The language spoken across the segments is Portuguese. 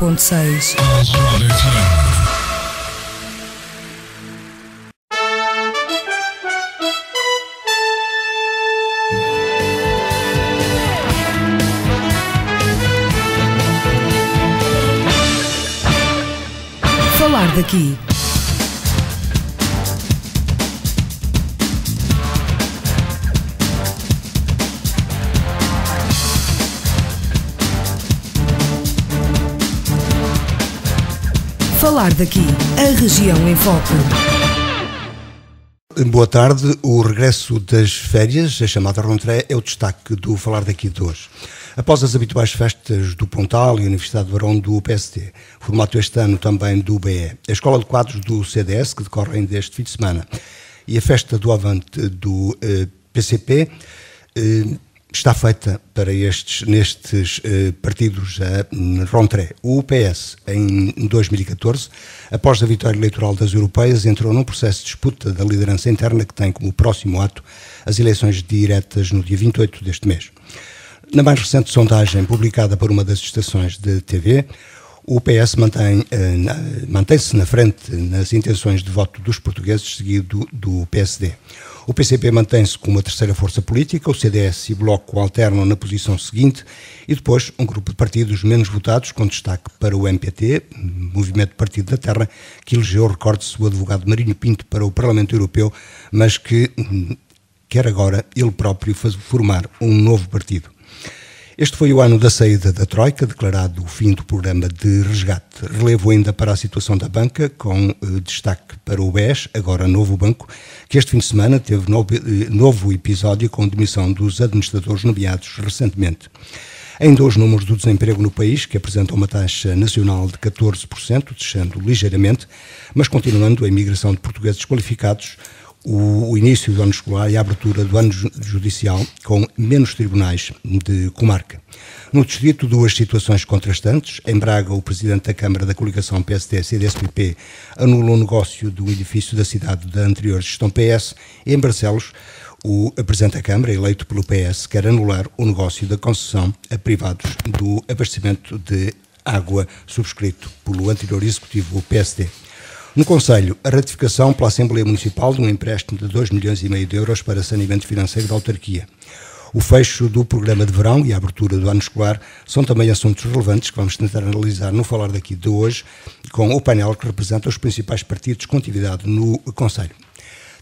100.6. Falar daqui. Falar daqui, a região em foco. Boa tarde. O regresso das férias, a chamada rentrée, é o destaque do Falar daqui de hoje. Após as habituais festas do Pontal e a Universidade de Barão do PSD, formato este ano também do BE, a Escola de Quadros do CDS, que decorrem deste fim de semana, e a festa do Avante do PCP, está feita para nestes partidos a rentrée. O PS, em 2014, após a vitória eleitoral das europeias, entrou num processo de disputa da liderança interna que tem como próximo ato as eleições diretas no dia 28 deste mês. Na mais recente sondagem publicada por uma das estações de TV, o PS mantém-se na frente nas intenções de voto dos portugueses, seguido do PSD. O PCP mantém-se como a terceira força política, o CDS e o Bloco alternam na posição seguinte e depois um grupo de partidos menos votados, com destaque para o MPT, Movimento Partido da Terra, que elegeu, recorde-se, o advogado Marinho Pinto para o Parlamento Europeu, mas que quer agora ele próprio formar um novo partido. Este foi o ano da saída da Troika, declarado o fim do programa de resgate. Relevo ainda para a situação da banca, com destaque para o BES, agora novo banco, que este fim de semana teve novo episódio com demissão dos administradores nomeados recentemente. Ainda os números do desemprego no país, que apresentam uma taxa nacional de 14%, descendo ligeiramente, mas continuando a imigração de portugueses qualificados, o início do ano escolar e a abertura do ano judicial com menos tribunais de comarca. No distrito, duas situações contrastantes. Em Braga, o presidente da Câmara da coligação PSD-CDS-PP anulou o negócio do edifício da cidade da anterior gestão PS e em Barcelos, o presidente da Câmara, eleito pelo PS, quer anular o negócio da concessão a privados do abastecimento de água subscrito pelo anterior executivo PSD. No Conselho, a ratificação pela Assembleia Municipal de um empréstimo de 2,5 milhões de euros para saneamento financeiro da autarquia. O fecho do programa de verão e a abertura do ano escolar são também assuntos relevantes que vamos tentar analisar no Falar daqui de hoje, com o painel que representa os principais partidos com atividade no Conselho.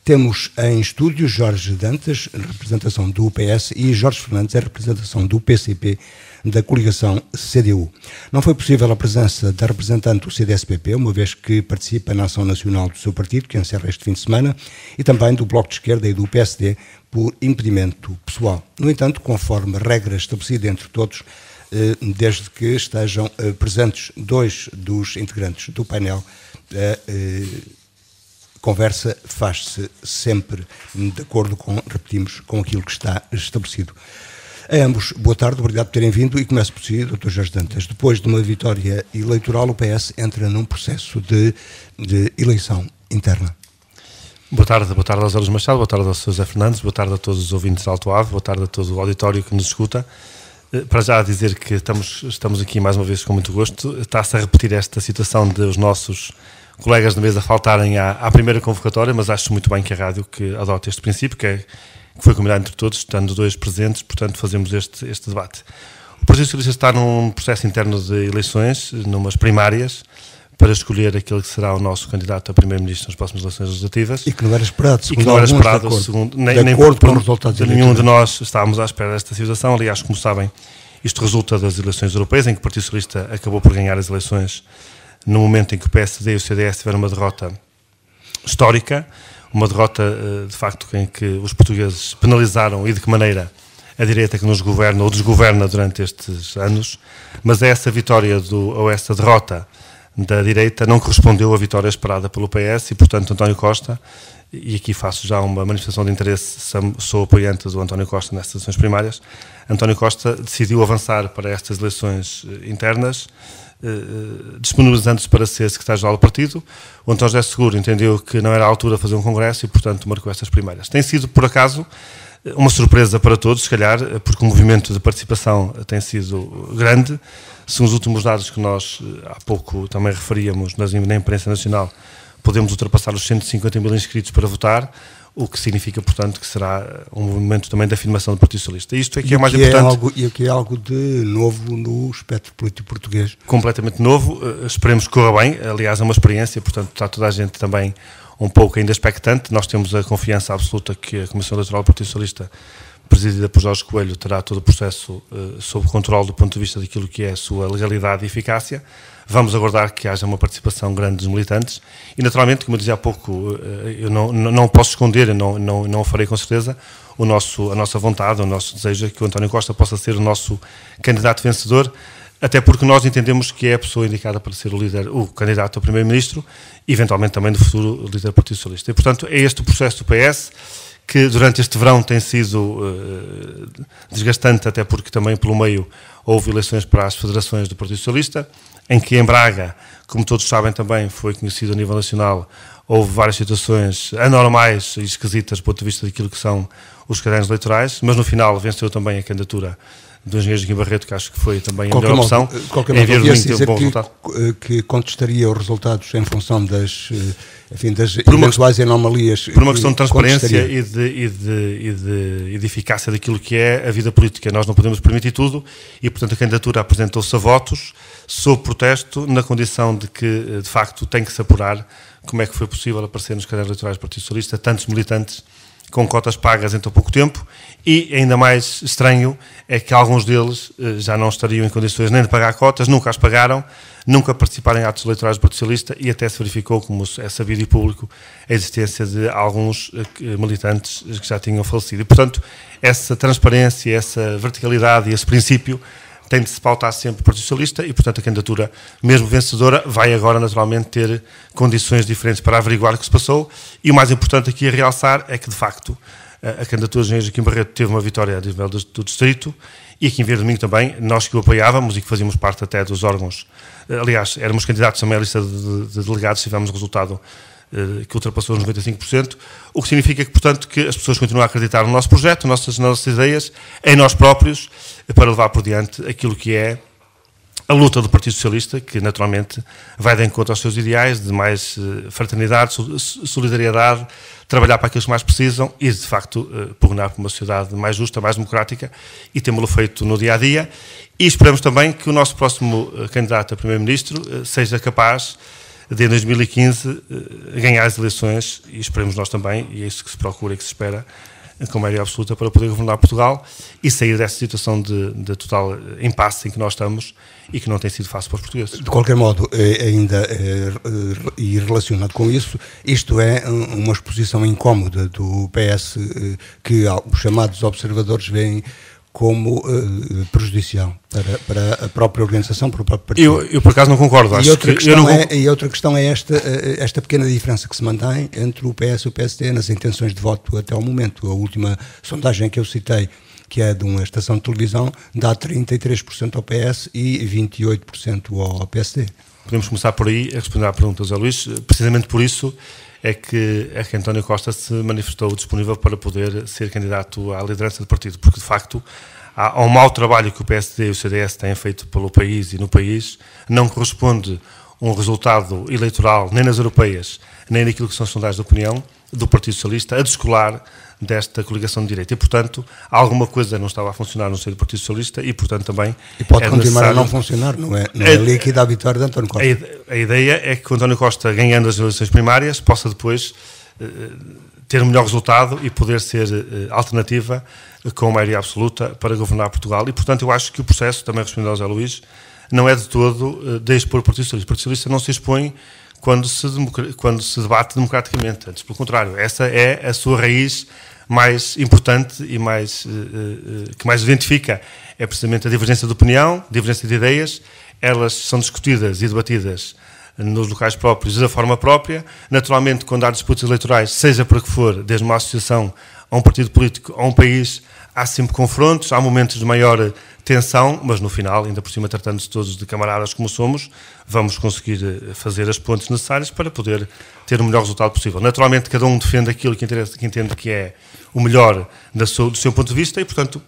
Temos em estúdio Jorge Dantas, em representação do PS, e Jorge Fernandes, em representação do PCP, da coligação CDU. Não foi possível a presença da representante do CDS-PP, uma vez que participa na ação nacional do seu partido, que encerra este fim de semana, e também do Bloco de Esquerda e do PSD, por impedimento pessoal. No entanto, conforme a regra estabelecida entre todos, desde que estejam presentes dois dos integrantes do painel, conversa faz-se sempre de acordo com, repetimos, com aquilo que está estabelecido. A ambos, boa tarde, obrigado por terem vindo e começo por si, Dr. Jorge Dantas. Depois de uma vitória eleitoral, o PS entra num processo de eleição interna. Boa tarde aos Elos Machado, boa tarde ao Sr. José Fernandes, boa tarde a todos os ouvintes de Alto Ave, boa tarde a todo o auditório que nos escuta. Para já dizer que estamos aqui mais uma vez com muito gosto. Está-se a repetir esta situação de os nossos colegas de mesa faltarem à primeira convocatória, mas acho muito bem que a rádio que adote este princípio, que foi combinado entre todos, estando dois presentes, portanto fazemos este debate. O Partido Socialista está num processo interno de eleições, numas primárias, para escolher aquele que será o nosso candidato a primeiro-ministro nas próximas eleições legislativas. E que não era esperado, segundo nem por resultados nenhum de nós estávamos à espera desta situação. Aliás, como sabem, isto resulta das eleições europeias, em que o Partido Socialista acabou por ganhar as eleições no momento em que o PSD e o CDS tiveram uma derrota histórica, uma derrota, de facto, em que os portugueses penalizaram e de que maneira a direita que nos governa ou desgoverna durante estes anos, mas essa vitória ou essa derrota da direita não correspondeu à vitória esperada pelo PS e, portanto, António Costa e aqui faço já uma manifestação de interesse, sou apoiante do António Costa nestas eleições primárias. António Costa decidiu avançar para estas eleições internas, disponibilizando-se para ser secretário-geral do partido. O António José Seguro entendeu que não era a altura de fazer um congresso e, portanto, marcou estas primárias. Tem sido, por acaso, uma surpresa para todos, se calhar, porque o movimento de participação tem sido grande. São os últimos dados que nós, há pouco, também referíamos na imprensa nacional, podemos ultrapassar os 150 mil inscritos para votar, o que significa, portanto, que será um movimento também de afirmação do Partido Socialista. Isto é que é mais importante. E aqui é algo de novo no espectro político português. Completamente novo, esperemos que corra bem, aliás é uma experiência, portanto está toda a gente também um pouco ainda expectante. Nós temos a confiança absoluta que a Comissão Eleitoral do Partido Socialista, presidida por Jorge Coelho, terá todo o processo sob controle do ponto de vista daquilo que é a sua legalidade e eficácia. Vamos aguardar que haja uma participação grande dos militantes e, naturalmente, como eu dizia há pouco, eu não posso esconder, eu não o farei com certeza, a nossa vontade, o nosso desejo é que o António Costa possa ser o nosso candidato vencedor, até porque nós entendemos que é a pessoa indicada para ser o candidato a primeiro-ministro e, eventualmente, também do futuro líder do Partido Socialista. E, portanto, é este o processo do PS, que durante este verão tem sido desgastante, até porque também pelo meio houve eleições para as federações do Partido Socialista, em que em Braga, como todos sabem também, foi conhecido a nível nacional, houve várias situações anormais e esquisitas do ponto de vista daquilo que são os cadernos eleitorais, mas no final venceu também a candidatura do engenheiro Joaquim Barreto, que acho que foi também a melhor opção. De qualquer modo, que contestaria os resultados em função das eventuais anomalias. Por uma questão de transparência e de eficácia daquilo que é a vida política. Nós não podemos permitir tudo e, portanto, a candidatura apresentou-se a votos sob protesto, na condição de que, de facto, tem que se apurar como é que foi possível aparecer nos cadernos eleitorais do Partido Socialista tantos militantes com cotas pagas em tão pouco tempo, e ainda mais estranho é que alguns deles já não estariam em condições nem de pagar cotas, nunca as pagaram, nunca participaram em atos eleitorais do Partido Socialista e até se verificou, como é sabido e público, a existência de alguns militantes que já tinham falecido. E, portanto, essa transparência, essa verticalidade e esse princípio tem de se pautar sempre o Partido Socialista e, portanto, a candidatura, mesmo vencedora, vai agora naturalmente ter condições diferentes para averiguar o que se passou e o mais importante aqui a realçar é que, de facto, a candidatura do engenheiro Joaquim Barreto teve uma vitória a nível do distrito e aqui em Vila Domingo também, nós que o apoiávamos e que fazíamos parte até dos órgãos, aliás, éramos candidatos também à lista de delegados, tivemos um resultado que ultrapassou os 95%, o que significa que, portanto, que as pessoas continuam a acreditar no nosso projeto, nas nossas ideias, em nós próprios, para levar por diante aquilo que é a luta do Partido Socialista, que naturalmente vai de encontro aos seus ideais de mais fraternidade, solidariedade, trabalhar para aqueles que mais precisam e, de facto, pugnar por uma sociedade mais justa, mais democrática, e temos-lo feito no dia-a-dia. E esperamos também que o nosso próximo candidato a Primeiro-Ministro seja capaz de, em 2015, ganhar as eleições, e esperemos nós também, e é isso que se procura e que se espera, com maioria absoluta, para poder governar Portugal e sair dessa situação de total impasse em que nós estamos e que não tem sido fácil para os portugueses. De qualquer modo, e relacionado com isso, isto é uma exposição incómoda do PS que os chamados observadores veem como prejudicial para a própria organização, para o próprio partido. Eu por acaso não concordo. E outra questão é esta pequena diferença que se mantém entre o PS e o PSD nas intenções de voto até ao momento. A última sondagem que eu citei, que é de uma estação de televisão, dá 33% ao PS e 28% ao PSD. Podemos começar por aí a responder à pergunta, José Luís. Precisamente por isso é que António Costa se manifestou disponível para poder ser candidato à liderança do partido, porque de facto há um mau trabalho que o PSD e o CDS têm feito pelo país e no país, não corresponde um resultado eleitoral nem nas europeias, nem naquilo que são as sondagens de opinião do Partido Socialista a descolar desta coligação de direita. E, portanto, alguma coisa não estava a funcionar no seio do Partido Socialista e, portanto, também... E pode continuar a não funcionar, não é líquida a vitória de António Costa. A ideia é que o António Costa, ganhando as eleições primárias, possa depois ter um melhor resultado e poder ser alternativa com maioria absoluta para governar Portugal. E, portanto, eu acho que o processo, também respondendo ao José Luís, não é de todo de expor o Partido Socialista. O Partido Socialista não se expõe quando se debate democraticamente. Antes, pelo contrário, essa é a sua raiz mais importante e que mais identifica. É precisamente a divergência de opinião, divergência de ideias. Elas são discutidas e debatidas nos locais próprios e da forma própria. Naturalmente, quando há disputas eleitorais, seja para que for, desde uma associação a um partido político, a um país, há sempre confrontos, há momentos de maior tensão, mas no final, ainda por cima, tratando-se todos de camaradas como somos, vamos conseguir fazer as pontes necessárias para poder ter o melhor resultado possível. Naturalmente, cada um defende aquilo que entende que é o melhor do seu ponto de vista e, portanto,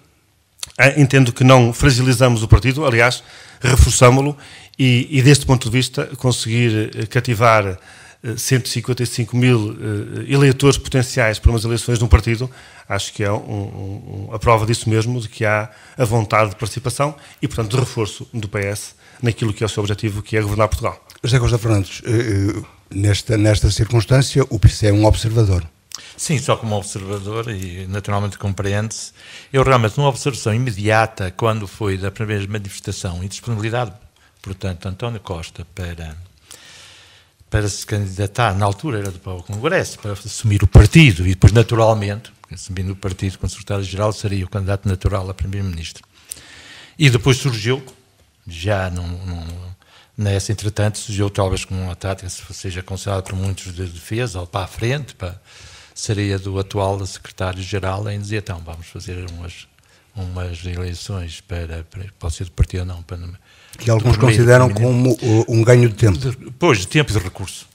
entendo que não fragilizamos o partido, aliás, reforçamo-lo e deste ponto de vista, conseguir cativar 155 mil eleitores potenciais para umas eleições de um partido, acho que é a prova disso mesmo, de que há a vontade de participação e, portanto, de reforço do PS naquilo que é o seu objetivo, que é governar Portugal. José Costa Fernandes, nesta circunstância, o PC é um observador. Sim, só como observador, e naturalmente compreende-se. Eu realmente, numa observação imediata, quando foi da primeira manifestação e disponibilidade, portanto, António Costa para se candidatar, na altura era para o Congresso, para assumir o partido, e depois, naturalmente, assumindo o partido com o secretário-geral, seria o candidato natural a primeiro-ministro. E depois surgiu, já nessa, entretanto, surgiu talvez como uma tática, se seja considerado por muitos de defesa, ou para a frente, seria do atual secretário-geral, em dizer, então, vamos fazer umas eleições pode ser do partido ou não, que alguns consideram como um ganho de tempo. Pois, de tempo e de recurso.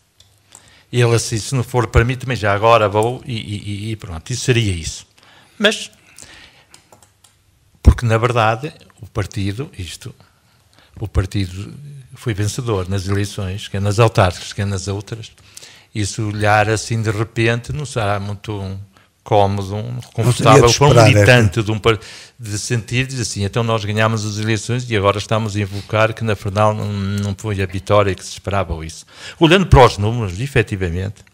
Ele assim, se não for para mim, também já agora vou e pronto, isso seria isso. Mas, porque na verdade, o partido foi vencedor nas eleições, quer nas autárquicas, quer nas outras, e se olhar assim de repente não será muito cómodo, confortável para um militante de sentir, diz assim, então nós ganhámos as eleições e agora estamos a invocar que na final não foi a vitória que se esperava ou isso. Olhando para os números, efetivamente,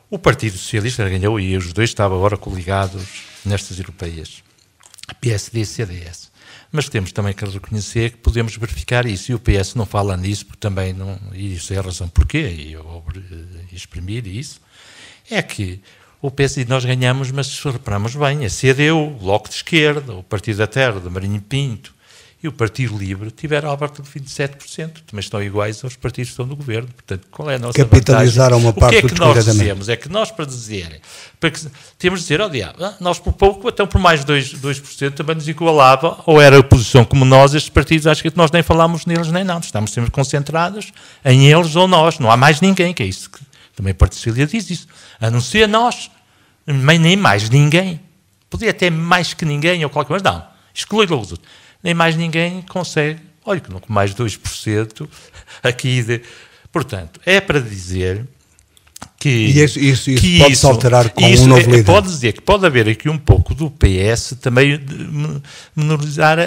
o Partido Socialista ganhou e os dois estavam agora coligados nestas europeias, PSD e CDS. Mas temos também que reconhecer que podemos verificar isso, e o PS não fala nisso, porque também não, e isso é a razão porquê, e eu vou exprimir isso, é que o PSD nós ganhamos, mas se reparamos bem, a CDU, o Bloco de Esquerda, o Partido da Terra, de Marinho Pinto, e o Partido Livre tiveram à volta de 27%, também estão iguais aos partidos que estão no governo. Portanto, qual é a nossa capitalizaram vantagem? Uma parte o que é que nós dizemos? É que nós, para que temos de dizer, oh diabo, nós por pouco, então por mais 2% também nos igualava, ou era a oposição como nós, estes partidos, acho que nós nem falámos neles nem não, estamos sempre concentrados em eles ou nós, não há mais ninguém, que é isso que também a Partido Socialista diz isso, a não ser nós, nem mais ninguém, podia até mais que ninguém, ou qualquer coisa, não, exclui logo os outros. Nem mais ninguém consegue, olha que não com mais 2% aqui. Portanto, é para dizer que... E isso pode-se alterar com um novo líder. Pode dizer que pode haver aqui um pouco do PS também menorizar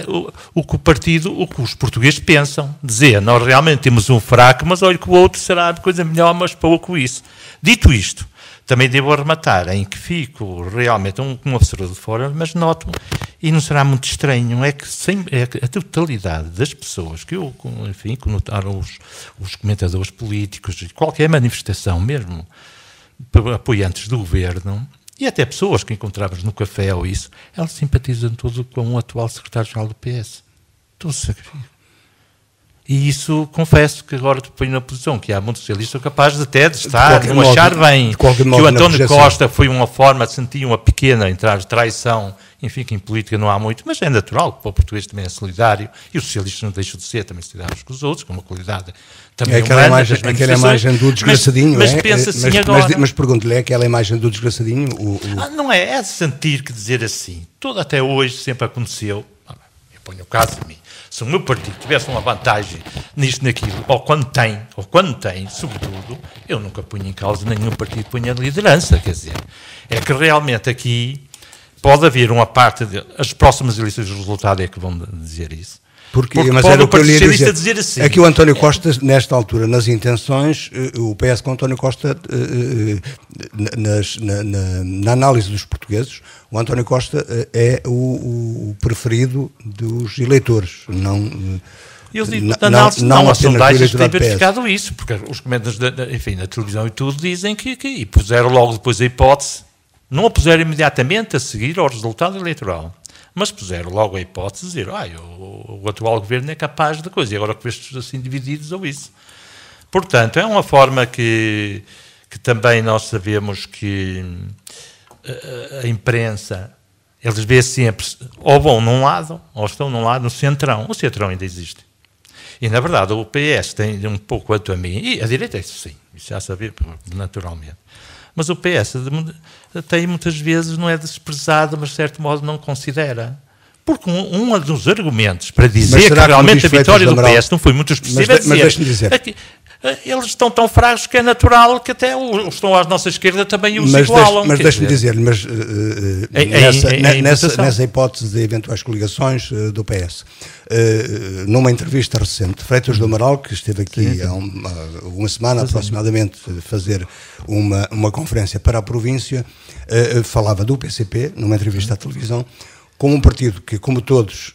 o que o partido, o que os portugueses pensam. Dizer, nós realmente temos um fraco, mas olha que o outro será coisa melhor, mas pouco isso. Dito isto, também devo arrematar em que fico realmente um observador de fora, mas noto, e não será muito estranho, é que a totalidade das pessoas que notaram os comentadores políticos, qualquer manifestação mesmo, apoiantes do governo, e até pessoas que encontrávamos no café ou isso, elas simpatizam tudo com o atual secretário-geral do PS. Todo sacrifício. E isso, confesso que agora põe na posição que há muitos socialistas capazes até de estar, não achar bem que o António Costa foi uma forma de sentir uma pequena traição, enfim, que em política não há muito, mas é natural, porque o português também é solidário, e os socialistas não deixam de ser também solidários com os outros, com uma qualidade também humana. Aquela imagem do desgraçadinho, mas pensa assim agora... Mas pergunto-lhe, é aquela imagem do desgraçadinho? Não é de dizer assim, até hoje sempre aconteceu, eu ponho o caso de mim, se o meu partido tivesse uma vantagem nisto, naquilo, ou quando tem, sobretudo, eu nunca punho em causa nenhum partido que ponha liderança, quer dizer, é que realmente aqui pode haver uma parte, as próximas eleições do resultado é que vão dizer isso. Porque mas era o que eu lhe ia dizer assim, é que o António Costa, nesta altura, nas intenções, o PS com o António Costa, na análise dos portugueses, o António Costa é o preferido dos eleitores, eu digo, não, as sondagens têm verificado isso, porque os comentários, enfim, na televisão e tudo, dizem e puseram logo depois a hipótese, não a puseram imediatamente a seguir ao resultado eleitoral, mas puseram logo a hipótese de dizer, o atual governo é capaz de coisa, e agora que estes assim divididos ou isso. Portanto, é uma forma que também nós sabemos que a imprensa, eles veem sempre, ou vão num lado, ou estão num lado, no Centrão. O Centrão ainda existe. E, na verdade, o PS tem um pouco, quanto a mim, e a direita é isso sim, isso já sabia, naturalmente. Mas o PS tem muitas vezes, não é desprezado, mas de certo modo não considera. Porque um dos argumentos para dizer que realmente a vitória do PS não foi muito expressiva mas dizer. É que eles estão tão fracos que é natural que até os que estão à nossa esquerda também os igualam. Mas deixe-me dizer-lhe, nessa hipótese de eventuais coligações do PS, numa entrevista recente, Freitas do Amaral, que esteve aqui há uma semana aproximadamente a fazer uma conferência para a província, falava do PCP, numa entrevista à televisão, como um partido que, como todos,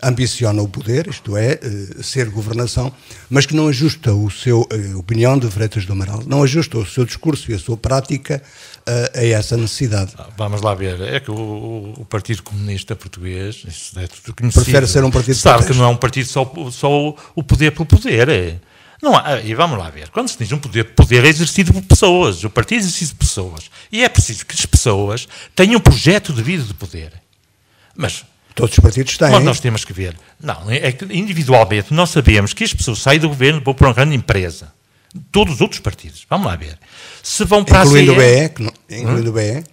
ambiciona o poder, isto é, ser governação, mas que não ajusta a opinião de Freitas do Amaral, não ajusta o seu discurso e a sua prática a essa necessidade. Vamos lá ver, é que o Partido Comunista Português, isso é tudo conhecido, prefere ser um partido sabe que não é um partido só o poder pelo poder, Não há, e vamos lá ver, quando se diz um poder é exercido por pessoas, o partido é exercido por pessoas, e é preciso que as pessoas tenham um projeto de vida de poder. Mas todos os partidos têm. Mas nós temos que ver. Não, é que individualmente nós sabemos que as pessoas saem do governo vão para uma grande empresa. Todos os outros partidos, vamos lá ver. Se vão para incluindo o BE,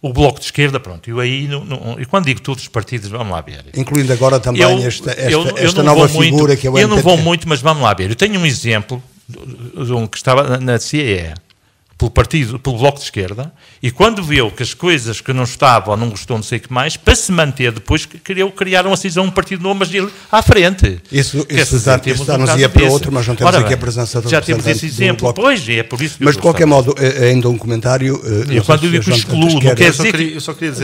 o Bloco de Esquerda, pronto, e quando digo todos os partidos, vamos lá ver. Incluindo agora também esta nova figura que é o MPT. Eu não vou muito, mas vamos lá ver. Eu tenho um exemplo de um que estava na CEE, pelo Bloco de Esquerda, e quando viu que as coisas que não estavam, ou não gostou, não sei o que mais, para se manter depois, queriam criar uma cisão, um partido novo, mas ele à frente. Isso está-nos ia para outro, mas não temos aqui a presença do já temos esse exemplo, pois, é por isso que mas de qualquer modo, ainda um comentário... Eu quando eu digo excluo,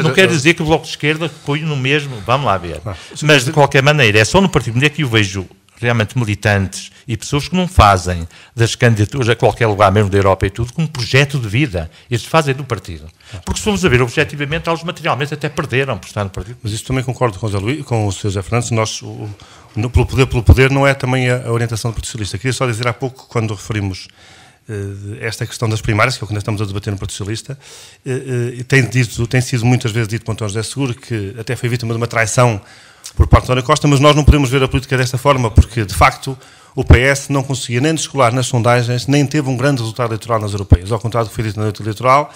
não quer dizer que o Bloco de Esquerda põe no mesmo, vamos lá ver. Mas, de qualquer maneira, é só no partido onde é que eu vejo realmente militantes e pessoas que não fazem das candidaturas a qualquer lugar, mesmo da Europa e tudo, com um projeto de vida. Eles fazem do partido. Porque se formos a ver objetivamente, eles materialmente até perderam por estar no partido. Mas isso também concordo com o Sr. José Fernandes. Nós, pelo poder, não é também a orientação do Partido Socialista. Queria só dizer há pouco, quando referimos esta questão das primárias, que é o que nós estamos a debater no Partido Socialista, tem sido muitas vezes dito por António José Seguro que até foi vítima de uma traição por parte de António Costa, mas nós não podemos ver a política desta forma, porque, de facto, o PS não conseguia nem descolar nas sondagens, nem teve um grande resultado eleitoral nas europeias. Ao contrário do que foi dito na noite eleitoral,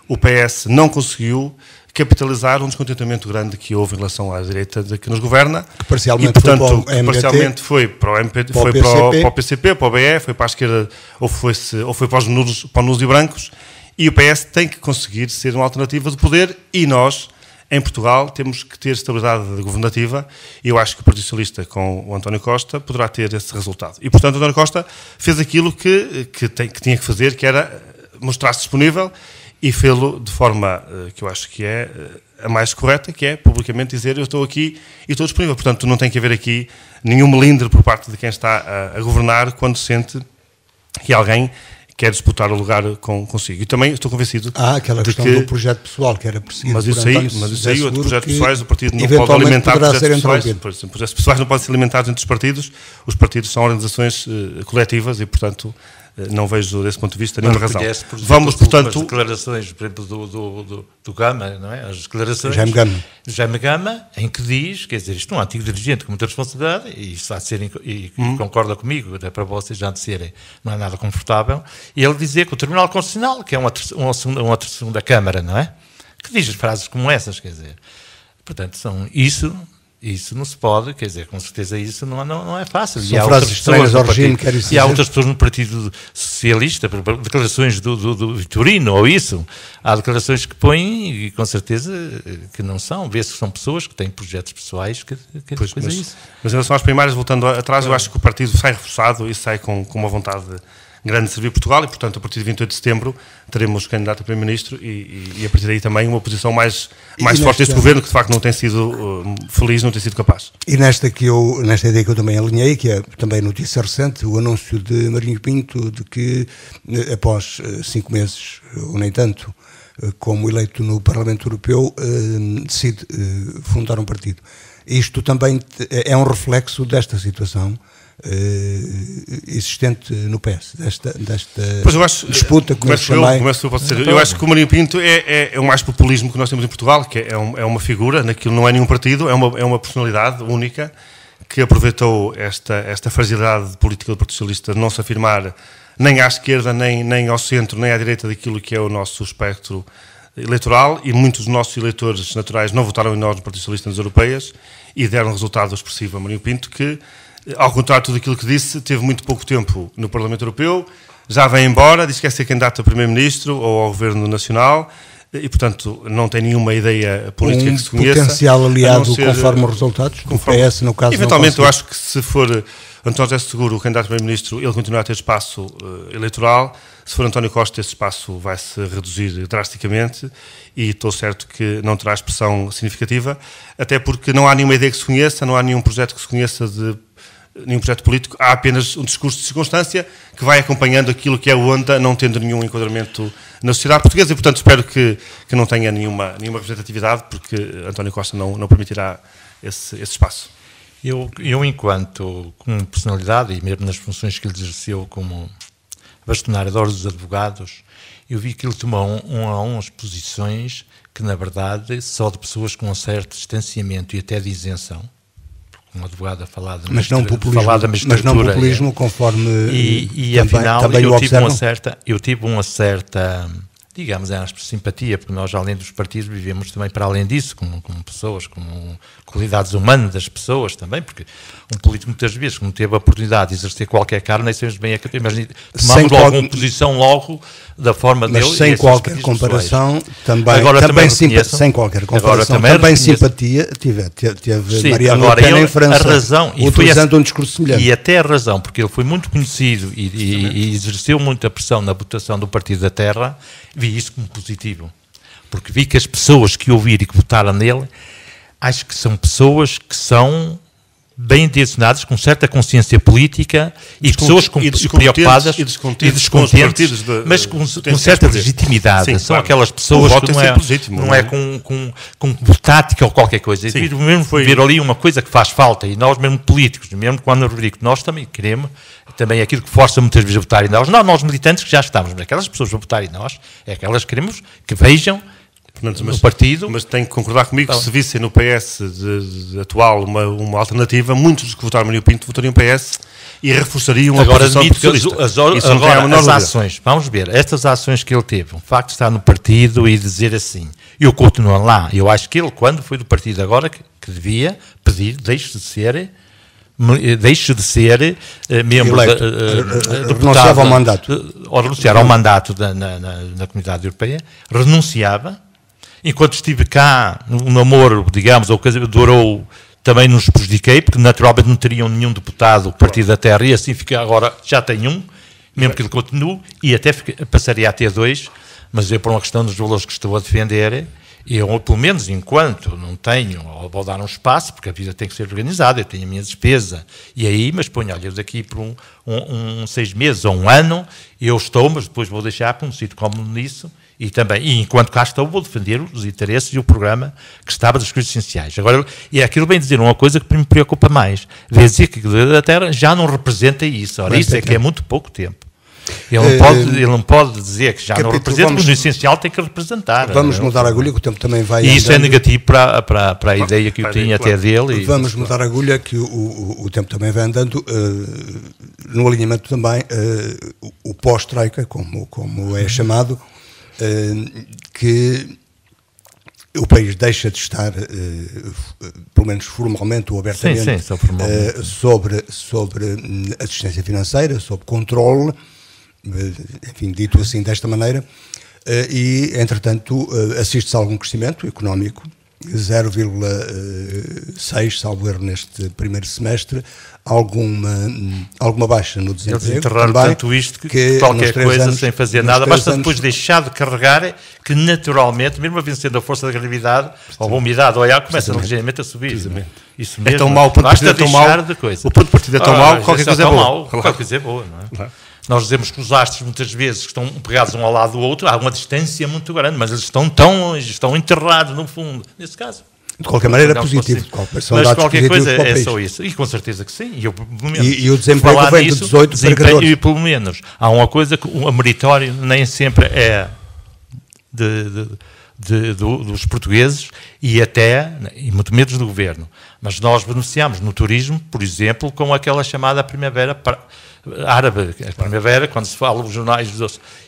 o PS não conseguiu capitalizar um descontentamento grande que houve em relação à direita que nos governa, que parcialmente e, portanto, foi para o MDT, parcialmente foi para o MPT, foi para o PCP, para o BE, foi para a esquerda, ou foi para os nulos e brancos, e o PS tem que conseguir ser uma alternativa de poder, e nós, em Portugal, temos que ter estabilidade governativa, e eu acho que o Partido Socialista, com o António Costa, poderá ter esse resultado. E, portanto, o António Costa fez aquilo que tinha que fazer, que era mostrar-se disponível, e fê-lo de forma que eu acho que é a mais correta, que é publicamente dizer: eu estou aqui e estou disponível. Portanto, não tem que haver aqui nenhum melindre por parte de quem está a governar quando sente que alguém quer disputar o lugar consigo. E também estou convencido aquela questão do projeto pessoal que era perseguido. Mas isso aí, outros projetos pessoais, o partido não pode alimentar projetos pessoais. Por exemplo, projetos pessoais não podem ser alimentados entre os partidos são organizações coletivas e, portanto, não vejo desse ponto de vista nenhuma razão. Vamos, portanto, as declarações, por exemplo, do Gama, não é? As declarações Jaime Gama, em que diz, quer dizer, isto é um antigo dirigente com muita responsabilidade, e isso há de ser, e concorda comigo, até para vocês já de serem, não é nada confortável, e ele dizer que o Tribunal Constitucional, que é uma segunda Câmara, não é? Que diz frases como essas, quer dizer. Portanto, são isso não se pode, quer dizer, com certeza isso não é fácil. São frases estranhas ao regime, quer dizer. E há outras pessoas no Partido Socialista, declarações do Vitorino, ou isso. Há declarações que põem, e com certeza que não são. Vê-se que são pessoas que têm projetos pessoais que isso. Mas em relação às primárias, voltando atrás, eu acho que o partido sai reforçado e sai com uma vontade grande de servir Portugal, e, portanto, a partir de 28 de setembro teremos candidato a Primeiro-Ministro e a partir daí também uma posição mais forte deste governo, que de facto não tem sido feliz, não tem sido capaz. E nesta ideia que eu também alinhei, que é também notícia recente, o anúncio de Marinho Pinto de que, após 5 meses, ou nem tanto, como eleito no Parlamento Europeu, decide fundar um partido. Isto também é um reflexo desta situação existente no PS, desta Pois eu acho, disputa, eu acho que o Marinho Pinto é o mais populismo que nós temos em Portugal, que é uma figura, naquilo não é nenhum partido, é uma personalidade única, que aproveitou esta fragilidade política do Partido Socialista de não se afirmar nem à esquerda, nem ao centro, nem à direita daquilo que é o nosso espectro eleitoral, e muitos dos nossos eleitores naturais não votaram em nós no Partido Socialista nas europeias e deram um resultado expressivo a Marinho Pinto, que, ao contrário de tudo aquilo que disse, teve muito pouco tempo no Parlamento Europeu, já vem embora, diz que quer ser candidato a Primeiro-Ministro ou ao Governo Nacional, e, portanto, não tem nenhuma ideia política que se conheça. Um potencial aliado conforme os resultados, conforme, o PS, no caso, eventualmente, eu acho que se for António José Seguro o candidato a Primeiro-Ministro, ele continuará a ter espaço eleitoral. Se for António Costa, esse espaço vai se reduzir drasticamente e estou certo que não terá expressão significativa, até porque não há nenhuma ideia que se conheça, não há nenhum projeto que se conheça de nenhum projeto político, há apenas um discurso de circunstância que vai acompanhando aquilo que é a onda, não tendo nenhum enquadramento na sociedade portuguesa, e portanto espero que não tenha nenhuma representatividade, porque António Costa não permitirá esse espaço. Eu enquanto como personalidade, e mesmo nas funções que ele exerceu como bastonário da Ordem dos Advogados, eu vi que ele tomou umas posições que, na verdade, só de pessoas com um certo distanciamento e até de isenção, um advogado a falar da populismo, conforme e afinal eu tive uma certa digamos, simpatia, porque nós, além dos partidos, vivemos também para além disso, como pessoas, como qualidades humanas das pessoas também, porque um político muitas vezes, como teve a oportunidade de exercer qualquer cargo, nem sabemos bem mas tomamos logo uma posição logo da forma dele. Mas sem qualquer comparação, também simpatia teve Mariano Le Pen em França, utilizando um discurso semelhante. E até a razão, porque ele foi muito conhecido e exerceu muita pressão na votação do Partido da Terra, vi isso como positivo, porque vi que as pessoas que ouviram e que votaram nele, acho que são pessoas que são bem intencionadas, com certa consciência política e pessoas preocupadas e descontentes, mas com certa legitimidade. Sim, são aquelas pessoas que não é com tática ou qualquer coisa. Ver ali uma coisa que faz falta, e nós mesmo políticos, mesmo quando nós também queremos, também aquilo que força muitas vezes a votar em nós, não nós militantes que já estamos, mas aquelas pessoas a votar em nós, é aquelas que queremos que vejam no partido. Mas tenho que concordar comigo que se vissem no PS atual uma alternativa, muitos dos que votaram no Pinto votariam PS e reforçariam a posição socialista. Agora, as ações, vamos ver, estas ações que ele teve, o facto de estar no partido e dizer assim, eu continuo lá, eu acho que ele, quando foi do partido agora, que devia pedir, deixe de ser membro renunciava ao mandato. Ou renunciar ao mandato na Comunidade Europeia, renunciava. Enquanto estive cá, o namoro, digamos, ou coisa durou, também nos prejudiquei, porque naturalmente não teriam nenhum deputado do Partido da Terra, e assim fica, agora já tem um, mesmo que ele continue, e até passaria a ter dois, mas eu, por uma questão dos valores que estou a defender, eu, pelo menos enquanto não tenho, ou vou dar um espaço, porque a vida tem que ser organizada, eu tenho a minha despesa, e aí, mas ponho, olha, eu daqui por 6 meses ou um ano, eu estou, mas depois vou deixar para um sítio como nisso, e enquanto cá estou, vou defender os interesses e o programa que estava das coisas essenciais. Agora, e aquilo bem dizer uma coisa que me preocupa mais, dizer que a Terra já não representa isso, ora, isso é que é muito pouco tempo. Ele não pode dizer que já não representa, mas no essencial tem que representar. Vamos mudar a agulha, que o tempo também vai andando. E isso é negativo para a ideia que eu tinha até dele. Vamos mudar a agulha, que o tempo também vai andando. No alinhamento também, o pós-troika, como é chamado, que o país deixa de estar, pelo menos formalmente ou abertamente, sobre assistência financeira, sobre controle, enfim, dito assim desta maneira, e, entretanto, assiste-se a algum crescimento económico, 0,6, salvo erro, neste primeiro semestre, alguma baixa no desemprego. Eles enterraram tanto isto que qualquer coisa anos, sem fazer nada, basta depois deixar de carregar, que naturalmente, mesmo a vencer a força da gravidade, ou a umidade, ou a água, começa ligeiramente a subir. Isso mesmo. É tão mau, o ponto de partida é tão mau, o ponto de partida é tão mau, qualquer coisa é boa. Qualquer coisa é boa, não é? Nós dizemos que os astros, muitas vezes, estão pegados um ao lado do outro, há uma distância muito grande, mas eles estão tão longe, estão enterrados no fundo, nesse caso. De qualquer maneira é positivo. Mas qualquer coisa é só isso. E com certeza que sim. E o desemprego vem de 18 para 14. E pelo menos há uma coisa que o meritório nem sempre é dos portugueses e muito menos do governo. Mas nós beneficiamos no turismo, por exemplo, com aquela chamada primavera árabe. A primavera, quando se fala os jornais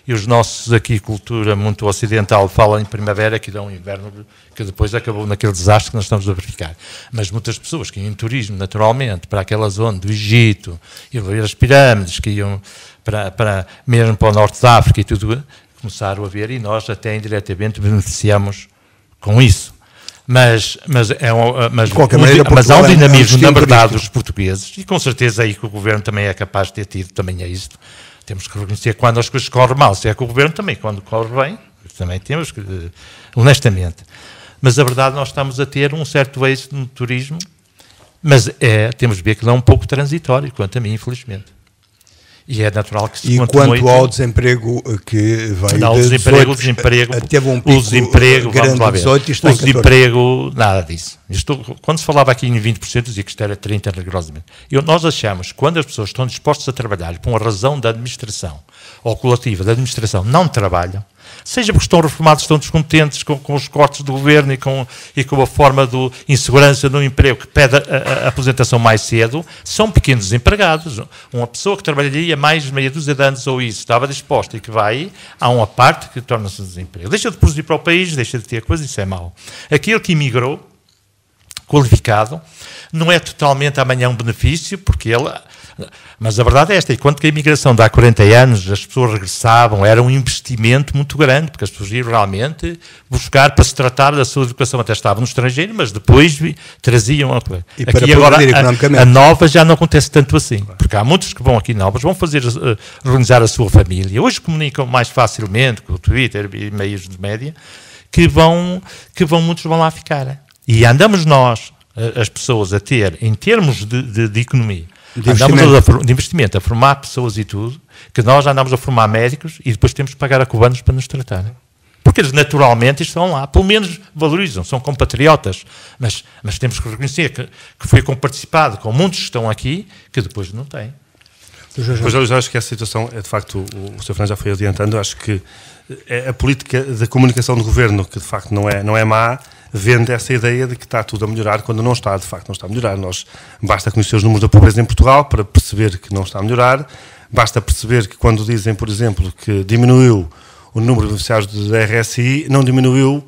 e os nossos aqui, cultura muito ocidental, falam em primavera, que dá um inverno que depois acabou naquele desastre que nós estamos a verificar. Mas muitas pessoas que iam em turismo, naturalmente, para aquela zona do Egito, iam ver as pirâmides, que iam mesmo para o norte da África e tudo, começaram a ver, e nós até indiretamente beneficiamos com isso. Mas há um dinamismo, na verdade, dos portugueses, e com certeza aí que o governo também é capaz de ter tido, também é isto. Temos que reconhecer quando as coisas correm mal, se é que o governo também, quando corre bem, também temos que, honestamente. Mas a verdade, nós estamos a ter um certo êxito no turismo, mas temos de ver que não é um pouco transitório, quanto a mim, infelizmente. E é natural que se E quanto ao desemprego que veio não, de 18, o desemprego teve um pico grande de 18 e está em 14. O desemprego, nada disso. Quando se falava aqui em 20%, dizia que isto era 30% rigorosamente. Nós achamos que quando as pessoas estão dispostas a trabalhar por uma razão da administração, ou coletiva da administração, não trabalham, seja porque estão reformados, estão descontentes com os cortes do governo e com a forma de insegurança no emprego que pede a aposentação mais cedo, são pequenos desempregados. Uma pessoa que trabalharia mais de meia dúzia de anos ou isso, estava disposta e que vai, há uma parte que torna-se desemprego. Deixa de produzir para o país, deixa de ter coisa, isso é mau. Aquele que emigrou, qualificado, não é totalmente amanhã um benefício, porque ele... Mas a verdade é esta, enquanto que a imigração de há 40 anos, as pessoas regressavam, era um investimento muito grande, porque as pessoas iam realmente buscar para se tratar da sua educação, até estavam no estrangeiro, mas depois traziam... Aqui agora, a nova já não acontece tanto assim, porque há muitos que vão aqui novas, vão organizar a sua família, hoje comunicam mais facilmente com o Twitter e meios de média, muitos vão lá ficar. E andamos nós, as pessoas, a ter, em termos de economia, de investimento, a formar pessoas e tudo, que nós andamos a formar médicos e depois temos que pagar a cubanos para nos tratarem. Porque eles naturalmente estão lá, pelo menos valorizam, são compatriotas, mas temos que reconhecer que foi participado com muitos que estão aqui, que depois não têm. Pois eu acho que essa situação, de facto, o Sr. Fernando já foi adiantando, acho que a política da comunicação do governo, que de facto não é má, vende essa ideia de que está tudo a melhorar, quando não está, de facto não está a melhorar. Basta conhecer os números da pobreza em Portugal para perceber que não está a melhorar, basta perceber que quando dizem, por exemplo, que diminuiu o número de beneficiários do RSI, não diminuiu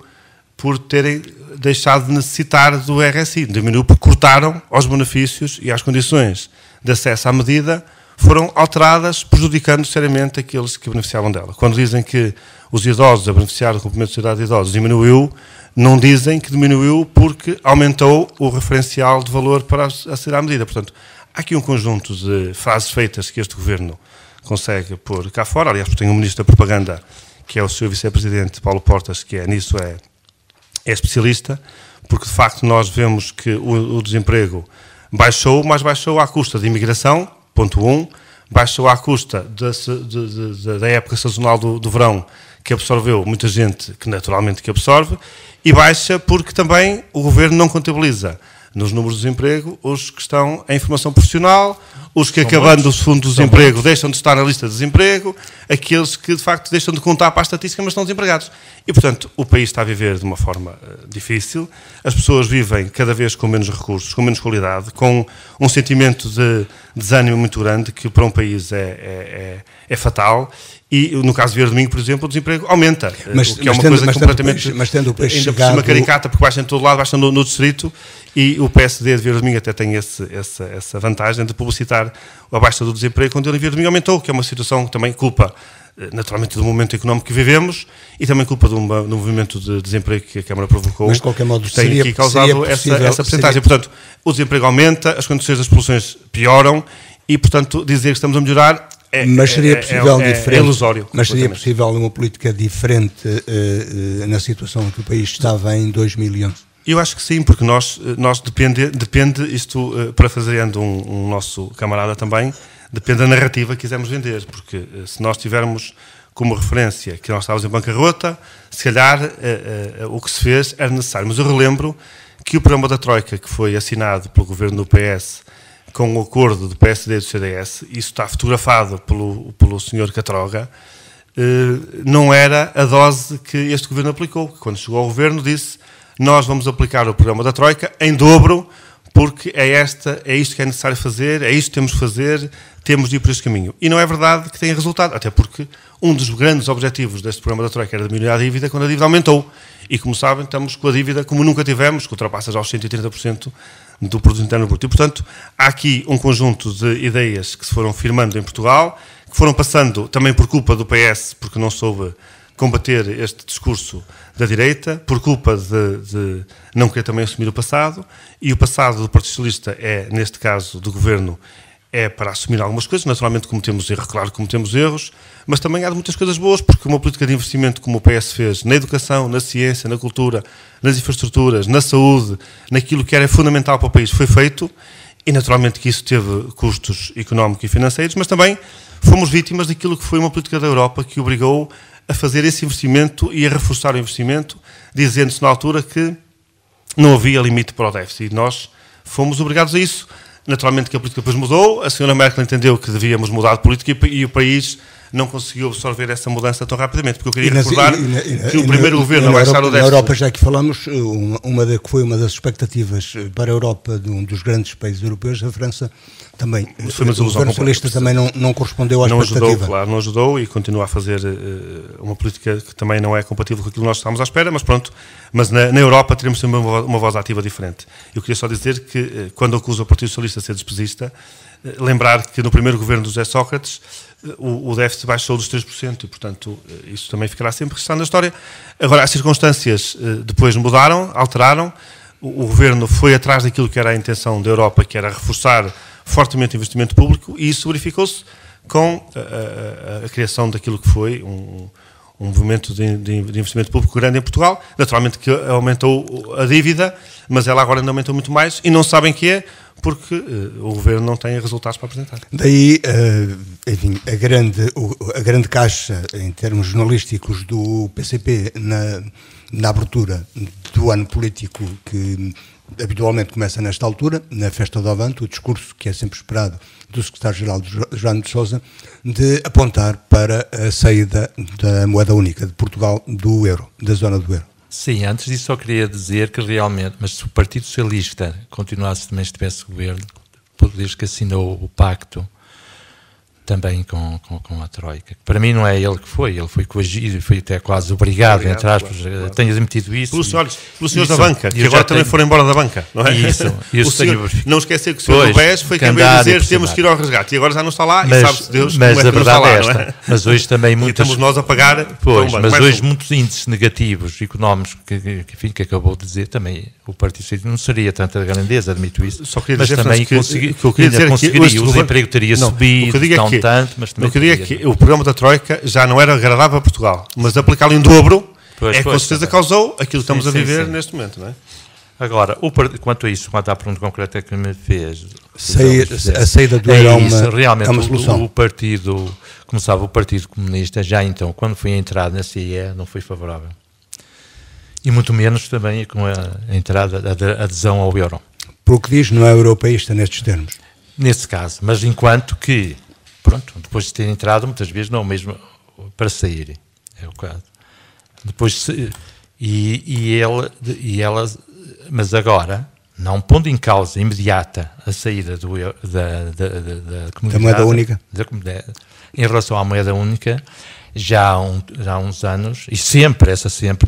por terem deixado de necessitar do RSI, diminuiu porque cortaram aos benefícios e às condições de acesso à medida, foram alteradas, prejudicando seriamente aqueles que beneficiavam dela. Quando dizem que os idosos a beneficiar do complemento de sociedade de idosos diminuiu, não dizem que diminuiu porque aumentou o referencial de valor para aceder à medida. Portanto, há aqui um conjunto de frases feitas que este Governo consegue pôr cá fora. Aliás, tem um Ministro da Propaganda, que é o Sr. Vice-Presidente Paulo Portas, que nisso é especialista, porque de facto nós vemos que o desemprego baixou, mas baixou à custa de imigração, ponto 1, baixou à custa da época sazonal do verão, que absorveu muita gente, que naturalmente que absorve, e baixa porque também o Governo não contabiliza nos números de desemprego os que estão em formação profissional, os que acabando o fundo do desemprego deixam de estar na lista de desemprego, aqueles que de facto deixam de contar para a estatística, mas estão desempregados. E portanto o país está a viver de uma forma difícil, as pessoas vivem cada vez com menos recursos, com menos qualidade, com um sentimento de desânimo muito grande, que para um país é fatal. E no caso de Vieira Domingo, por exemplo, o desemprego aumenta, o que é uma coisa completamente... Mas tendo o país ainda chegado... por cima caricata, porque baixa em todo lado, baixa no distrito, e o PSD de Vieira Domingo até tem essa vantagem de publicitar a baixa do desemprego, quando ele em Vieira Domingo aumentou, que é uma situação que também culpa, naturalmente, do momento económico que vivemos, e também culpa do movimento de desemprego que a Câmara provocou, mas de qualquer modo, que tem aqui causado essa percentagem. Portanto, o desemprego aumenta, as condições das populações pioram, e, portanto, dizer que estamos a melhorar... Mas seria possível diferente, ilusório. Mas seria possível uma política diferente na situação em que o país estava em 2011? Eu acho que sim, porque nós depende isto, parafraseando um nosso camarada também, depende da narrativa que quisermos vender, porque se nós tivermos como referência que nós estávamos em bancarrota, se calhar o que se fez era necessário. Mas eu relembro que o programa da Troika, que foi assinado pelo governo do PS, com o acordo do PSD e do CDS, isso está fotografado pelo Sr. Catroga, não era a dose que este governo aplicou. Quando chegou ao governo disse, nós vamos aplicar o programa da Troika em dobro, porque é isto que é necessário fazer, é isto que temos que fazer, temos de ir por este caminho. E não é verdade que tenha resultado, até porque um dos grandes objetivos deste programa da Troika era diminuir a dívida quando a dívida aumentou. E como sabem, estamos com a dívida como nunca tivemos, que ultrapassa já os 130% do produto interno bruto. E, portanto, há aqui um conjunto de ideias que se foram firmando em Portugal, que foram passando também por culpa do PS, porque não soube combater este discurso da direita, por culpa de não querer também assumir o passado, e o passado do Partido Socialista é, neste caso, do Governo, é para assumir algumas coisas, naturalmente cometemos erros, claro que cometemos erros, mas também há muitas coisas boas, porque uma política de investimento como o PS fez na educação, na ciência, na cultura, nas infraestruturas, na saúde, naquilo que era fundamental para o país, foi feito, e naturalmente que isso teve custos económicos e financeiros, mas também fomos vítimas daquilo que foi uma política da Europa que obrigou a fazer esse investimento e a reforçar o investimento, dizendo-se na altura que não havia limite para o déficit, e nós fomos obrigados a isso. Naturalmente que a política depois mudou, a senhora Merkel entendeu que devíamos mudar de política e o país não conseguiu absorver essa mudança tão rapidamente, porque eu queria recordar que o primeiro governo a baixar o déficit... Na Europa, já que falamos, foi uma das expectativas para a Europa de um dos grandes países europeus, a França também. Foi uma desilusão. O governo socialista também não correspondeu à expectativa. Ajudou, claro, não ajudou e continua a fazer uma política que também não é compatível com aquilo que nós estávamos à espera, mas pronto, mas na Europa teremos sempre uma voz ativa diferente. Eu queria só dizer que, quando acusa o Partido Socialista de ser despesista, lembrar que no primeiro governo do José Sócrates o déficit baixou dos 3% e, portanto, isso também ficará sempre registrado na história. Agora, as circunstâncias depois mudaram, alteraram, o governo foi atrás daquilo que era a intenção da Europa, que era reforçar fortemente o investimento público, e isso verificou-se com a criação daquilo que foi um movimento de investimento público grande em Portugal. Naturalmente que aumentou a dívida, mas ela agora ainda aumentou muito mais, e não sabem que é, porque o governo não tem resultados para apresentar. Daí, enfim, a grande caixa, em termos jornalísticos, do PCP na abertura do ano político, que habitualmente começa nesta altura, na festa do Avante, o discurso que é sempre esperado do secretário-geral Jerónimo de Sousa, de apontar para a saída da moeda única de Portugal do euro, da zona do euro. Sim, antes disso só queria dizer que realmente, mas se o Partido Socialista continuasse, também estivesse governo, desde que assinou o pacto também com a Troika. Para mim não é ele que foi, ele foi coagido e foi até quase obrigado, entre aspas, claro. Tenho admitido isso. Pelos senhores da banca, que agora também foram embora da banca, não é? Isso senhor, não esquecer que o senhor do BES foi quem veio dizer que temos que ir ao resgate, e agora já não está lá, e sabe-se Deus mas como é que a verdade não está lá, é esta. Não é? Mas hoje também muitas... E estamos nós a pagar... Pois, mas hoje muitos índices negativos, económicos, que acabou de dizer, também o Partido Socialista não seria tanta grandeza, admito isso, só queria mas dizer, também conseguiria, o desemprego teria subido, não tanto, mas também... queria que o programa da Troika já não era agradável a Portugal, mas aplicá-lo em dobro com certeza causou aquilo que estamos a viver neste momento, não é? Agora, quanto a isso, quanto à pergunta concreta que me fez, a saída do euro realmente é uma solução. O partido, como sabe, o Partido Comunista já então, quando foi entrado na CIE, não foi favorável. E muito menos também com a entrada, a adesão ao euro. Por que diz, não é europeísta nestes termos? Nesse caso, mas enquanto que pronto, depois de ter entrado, muitas vezes não mesmo para sair, é o caso. Depois, mas agora, não pondo em causa imediata a saída da comunidade, da moeda única, em relação à moeda única, já há uns anos, e sempre,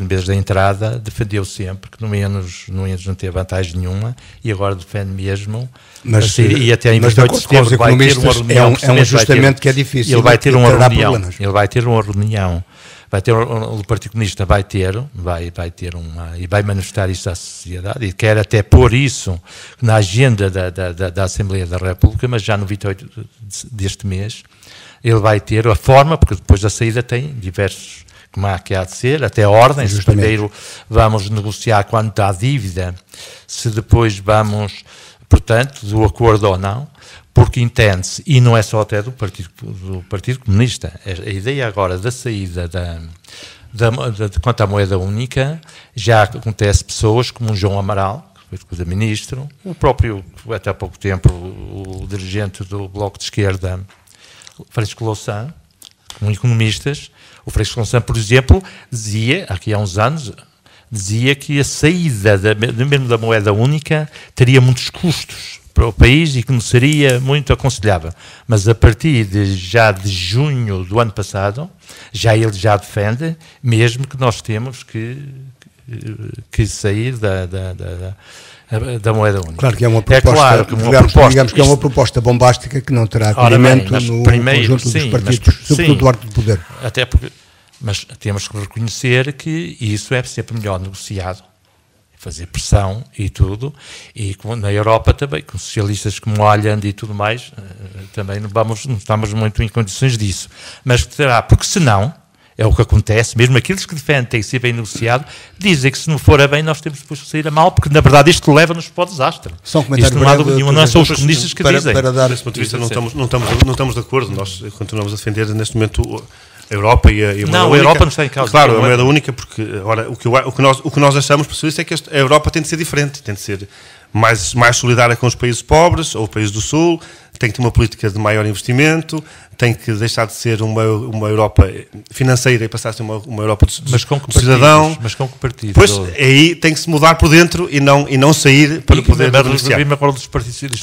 desde a entrada, defendeu sempre que não íamos ter vantagem nenhuma, e agora defende mesmo, e até em 28 de setembro vai ter uma reunião. É um ajustamento que é difícil. Ele vai ter uma reunião, o Partido Comunista vai ter uma, e vai manifestar isso à sociedade, e quer até pôr isso na agenda da Assembleia da República, mas já no 28 deste mês, ele vai ter a forma, porque depois da saída tem diversos, como há que há de ser, até ordens. Justamente. Primeiro vamos negociar quanto à dívida, se depois vamos, portanto, do acordo ou não, porque entende-se, e não é só até do Partido Comunista, a ideia agora da saída quanto à moeda única, já acontece pessoas como o João Amaral, foi o ministro, o próprio, até há pouco tempo, o dirigente do Bloco de Esquerda, Freixo Louçã, como economistas. O Freixo Louçã, por exemplo, dizia, aqui há uns anos, dizia que a saída mesmo da moeda única teria muitos custos para o país e que não seria muito aconselhável. Mas a partir já de junho do ano passado, ele já defende, mesmo que nós temos que sair da moeda única. Claro que é uma proposta, claro que digamos que é uma proposta bombástica que não terá acolhimento no conjunto dos partidos, sobretudo do arco do poder. Até porque, mas temos que reconhecer que isso é sempre melhor negociado, fazer pressão e tudo, e na Europa também, com socialistas como Hollande e tudo mais, também não estamos muito em condições disso. Mas terá, porque senão, é o que acontece, mesmo aqueles que defendem que tem que ser bem negociado, dizem que se não for a bem nós temos depois que sair a mal, porque na verdade isto leva-nos para o desastre. Só um comentário isto não há dúvida nenhuma, não são os comunistas que dizem. Desse ponto de vista não estamos de acordo, nós continuamos a defender neste momento a Europa e a moeda única. Não, a Europa não está em causa. Claro, a moeda única, porque agora, o que nós achamos, por isso, é que a Europa tem de ser diferente, tem de ser mais solidária com os países pobres, ou o país do Sul, tem que ter uma política de maior investimento, tem que deixar de ser uma Europa financeira e passar a ser uma Europa de cidadão. Mas com que partidos? Pois, aí tem que se mudar por dentro e não sair para poder beneficiar. Dos partidos.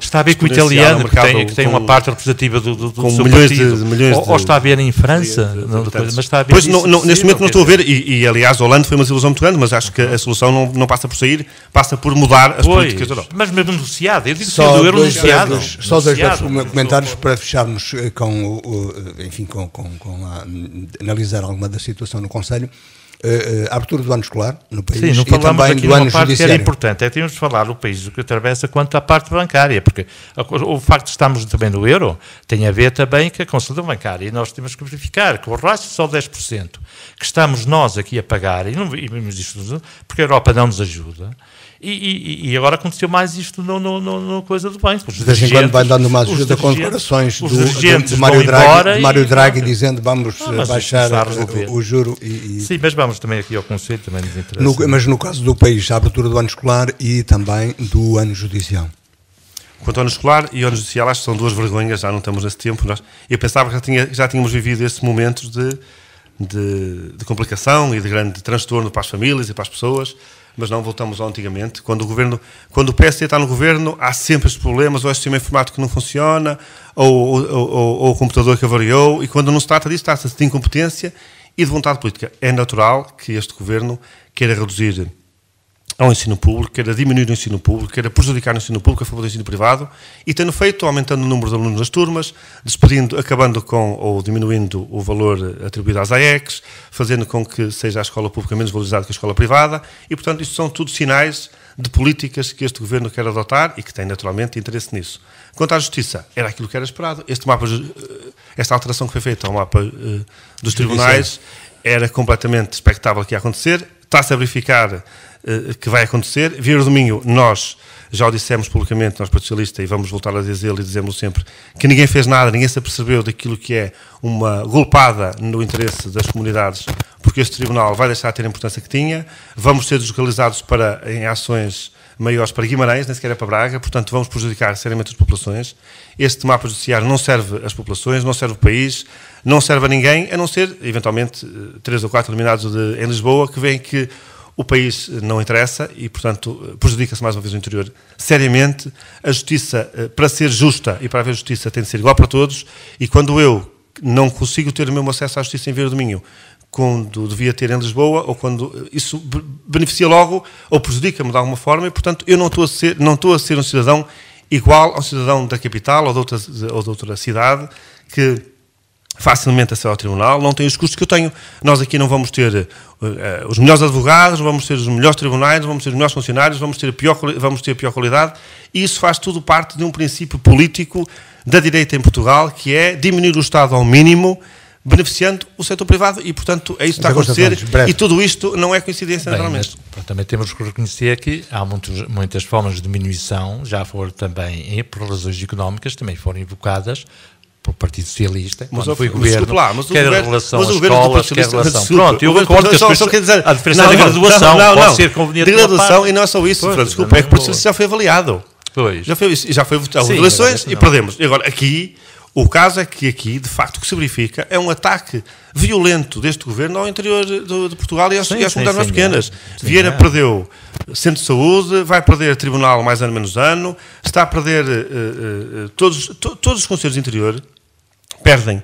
Está a ver com o italiano, que tem uma parte representativa do seu partido. Ou está a ver em França. Mas está a ver pois, neste momento não estou a ver, e aliás, a Holanda foi uma desilusão muito grande, mas acho que a solução não passa por sair, passa por mudar as políticas da Europa. Mas mesmo negociado, eu digo que do euro negociado. Só dois comentários para fecharmos com analisar alguma da situação no Conselho. A abertura do ano escolar no país. Sim, não e também do ano judiciário. Que era importante, é que tínhamos de falar do país o que atravessa quanto à parte bancária, porque o facto de estarmos também no euro tem a ver também com a concessão bancária, e nós temos que verificar que o rácio só 10% que estamos nós aqui a pagar, e vimos isto, porque a Europa não nos ajuda. E agora aconteceu mais isto no coisa do banco. De vez em quando vai dando uma ajuda com declarações de Mário Draghi dizendo vamos baixar o juro. Sim, mas vamos também aqui ao Conselho, também nos interessa. Mas no caso do país, a abertura do ano escolar e também do ano judicial. Quanto ao ano escolar e ao ano judicial, acho que são duas vergonhas, já não estamos nesse tempo. Eu pensava que já tínhamos vivido esses momentos de complicação e de grande transtorno para as famílias e para as pessoas, mas não voltamos ao antigamente. Quando o PSD está no governo, há sempre estes problemas, ou é o sistema informático que não funciona, ou o computador que avariou, e quando não se trata disso, trata-se de incompetência e de vontade política. É natural que este governo queira reduzir ao ensino público, queira diminuir o ensino público, queira prejudicar o ensino público a favor do ensino privado, e tendo feito, aumentando o número de alunos nas turmas, acabando com ou diminuindo o valor atribuído às AECs, fazendo com que seja a escola pública menos valorizada que a escola privada, e portanto isto são tudo sinais de políticas que este governo quer adotar e que tem naturalmente interesse nisso. Quanto à justiça, era aquilo que era esperado. Esta alteração que foi feita ao mapa dos tribunais era completamente expectável que ia acontecer, está-se a verificar que vai acontecer. Vieira do Minho, nós já o dissemos publicamente, nós Partido Socialista, e vamos voltar a dizê-lo e dizemos sempre, que ninguém fez nada, ninguém se apercebeu daquilo que é uma golpada no interesse das comunidades, porque este Tribunal vai deixar de ter a importância que tinha, vamos ser deslocalizados em ações maiores para Guimarães, nem sequer é para Braga, portanto vamos prejudicar seriamente as populações. Este mapa judiciário não serve às populações, não serve ao país, não serve a ninguém, a não ser, eventualmente, 3 ou 4 eliminados em Lisboa, que veem que o país não interessa e, portanto, prejudica-se mais uma vez o interior seriamente. A justiça, para ser justa e para haver justiça, tem de ser igual para todos, e quando eu não consigo ter o mesmo acesso à justiça em Vieira do Minho, quando devia ter em Lisboa, ou quando isso beneficia logo ou prejudica-me de alguma forma, e, portanto, eu não estou a ser um cidadão igual a um cidadão da capital ou de outra cidade que facilmente acede ao tribunal, não tem os custos que eu tenho. Nós aqui não vamos ter os melhores advogados, vamos ter os melhores tribunais, vamos ter os melhores funcionários, vamos ter a pior qualidade, e isso faz tudo parte de um princípio político da direita em Portugal, que é diminuir o Estado ao mínimo, beneficiando o setor privado, e, portanto, é isso que está a acontecer, e tudo isto não é coincidência, naturalmente. Também temos que reconhecer que há muitas formas de diminuição, já foram também, por razões económicas, também foram invocadas pelo Partido Socialista, mas quando foi mas governo, lá, mas quer governo, em relação mas às o governo do escolas, Partido quer em Socialista, relação... Pronto, eu concordo que a diferença de graduação pode ser conveniente. De graduação, e não é só isso, desculpa, é que o Partido Socialista já foi avaliado. Pois. Já foi votado as eleições e perdemos. E agora, aqui, o caso é que aqui, de facto, o que se verifica é um ataque violento deste governo ao interior de Portugal e às comunidades mais pequenas. Vieira perdeu centro de saúde, vai perder tribunal mais ano menos ano, está a perder todos os conselhos de interior, perdem